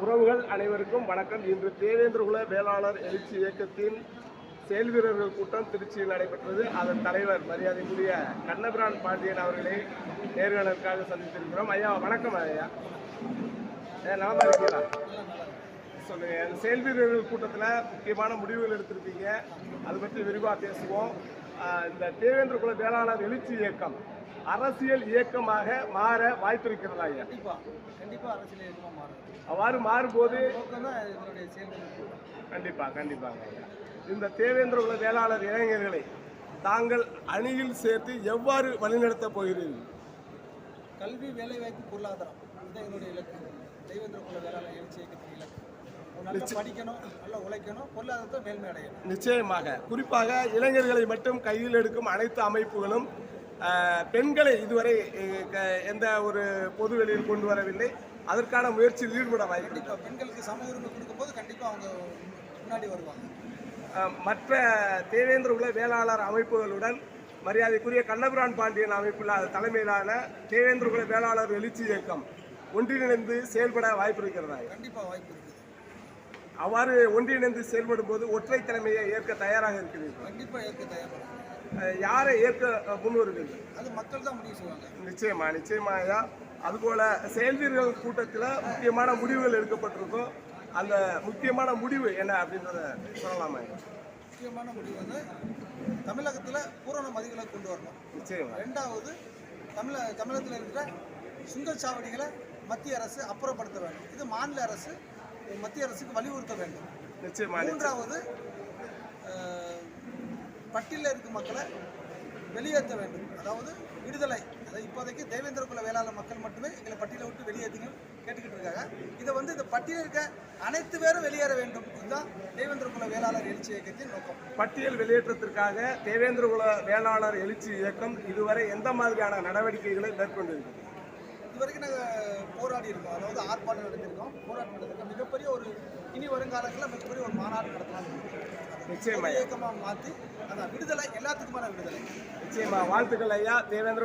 உறவுகள் அனைவருக்கும் வணக்கம். இன்று தேவேந்திரகுல வேளாளர் எழுச்சி இயக்கத்தின் செயல் வீரர்கள் கூட்டம் திருச்சியில் நடைபெற்றது. அதன் தலைவர் மரியாதைக்குரிய கண்ணபிரான் பாண்டியன் அவர்களை நேர்காணலுக்காக சந்தித்திருக்கிறோம். ஐயா வணக்கம். ஐயா நலமா இருக்கீங்களா? சொல்லுங்க. செயல் வீரர்கள் கூட்டத்தில் முக்கியமான முடிவுகள் எடுத்திருக்கீங்க, அதை பற்றி விரிவாக பேசுவோம். இந்த தேவேந்திரகுல வேளாளர் எழுச்சி இயக்கம் அரசியல் இயக்கமாக மாற வாய்ப்பு இருக்கிறதா? ஐயா கண்டிப்பா அரசியல் இயக்கமாக மாறும். அவ்வாறு மாறும்போது கண்டிப்பாக ஐயா இந்த தேவேந்திரகுல வேளாளர் இளைஞர்களை தாங்கள் அணியில் சேர்த்து எவ்வாறு வழிநடத்தப் போகிறீர்கள்? கல்வி, வேலைவாய்ப்பு, பொருளாதாரம், இதுதான் என்னுடைய இலக்கு. தேவேந்திரகுல வேளாளர் எழுச்சி இயக்கத்தின் இலக்கு. நல்லா படிக்கணும், நல்லா உழைக்கணும், பொருளாதாரத்தை மேன்மை அடையணும். நிச்சயமாக. குறிப்பாக இளைஞர்களை மட்டும் கையில் எடுக்கும் அனைத்து அமைப்புகளும் பெண்களை இதுவரை எந்த ஒரு பொது வெளியில் கொண்டு வரவில்லை. அதற்கான முயற்சியில் ஈடுபட வாய்ப்பு. கண்டிப்பாக பெண்களுக்கு சம உரிமை கொடுக்கும்போது கண்டிப்பாக அவங்க முன்னாடி வருவாங்க. மற்ற தேவேந்திரகுல வேளாளர் அமைப்புகளுடன் மரியாதைக்குரிய கண்ணபிரான் பாண்டியன் அமைப்பில் தலைமையிலான தேவேந்திரகுல வேளாளர் எழுச்சி இயக்கம் ஒன்றிணைந்து செயல்பட வாய்ப்பு இருக்கிறதா? கண்டிப்பாக வாய்ப்பு இருக்குது. அவ்வாறு ஒன்றிணைந்து செயல்படும் போது ஒற்றை தலைமையை ஏற்க தயாராக இருக்கிறீர்கள்? கண்டிப்பாக ஏற்க தயாராக. யாரை ஏற்க முன் வருவீர்கள்? அது மக்கள் தான் முடிவு செய்வாங்க. நிச்சயமா ஐயா. அதுபோல செயல் வீரர்கள் கூட்டத்தில் முக்கியமான முடிவுகள் எடுக்கப்பட்டிருக்கும். அந்த முக்கியமான முடிவு என்ன அப்படின்றத சொல்லலாமா? முக்கியமான முடிவு வந்து தமிழகத்தில் பூரண மதிகளை கொண்டு வரணும். நிச்சயமா. ரெண்டாவது, தமிழகத்தில் இருக்கிற சுங்கச்சாவடிகளை மத்திய அரசு அப்புறப்படுத்த வேண்டும். இது மாநில அரசு மத்திய அரசுக்கு வலியுறுத்த வேண்டும். நிச்சயமா. மூன்றாவது, பட்டியலில் இருக்கும் மக்களை வெளியேற்ற வேண்டும். அதாவது விடுதலை. அதாவது இப்போதைக்கு தேவேந்திரகுல வேளாளர் மக்கள் மட்டுமே எங்களை பட்டியலை விட்டு வெளியேற்றிக்கணும் கேட்டுக்கிட்டு இருக்காங்க. இதை வந்து இந்த பட்டியலில் இருக்க அனைத்து பேரும் வெளியேற வேண்டும். இதுதான் தேவேந்திரகுல வேளாளர் எழுச்சி இயக்கத்தின் நோக்கம். பட்டியல் வெளியேற்றத்திற்காக தேவேந்திரகுல வேளாளர் எழுச்சி இயக்கம் இதுவரை எந்த மாதிரியான நடவடிக்கைகளை மேற்கொண்டிருக்கிறது? இதுவரைக்கும் நாங்கள் போராடி இருக்கோம். அதாவது ஆர்ப்பாட்டம் நடத்திருக்கோம், போராட்டம் நடத்திருக்கோம். மிகப்பெரிய ஒரு இனி வருங்காலத்தில் மிகப்பெரிய ஒரு மாநாடு நடத்தலாம். நிச்சயமா இயக்கமாக மாற்றி அதான் விடுதலை, எல்லாத்துக்குமான விடுதலை. நிச்சயமா. வாழ்த்துக்கள் ஐயா. தேவேந்திர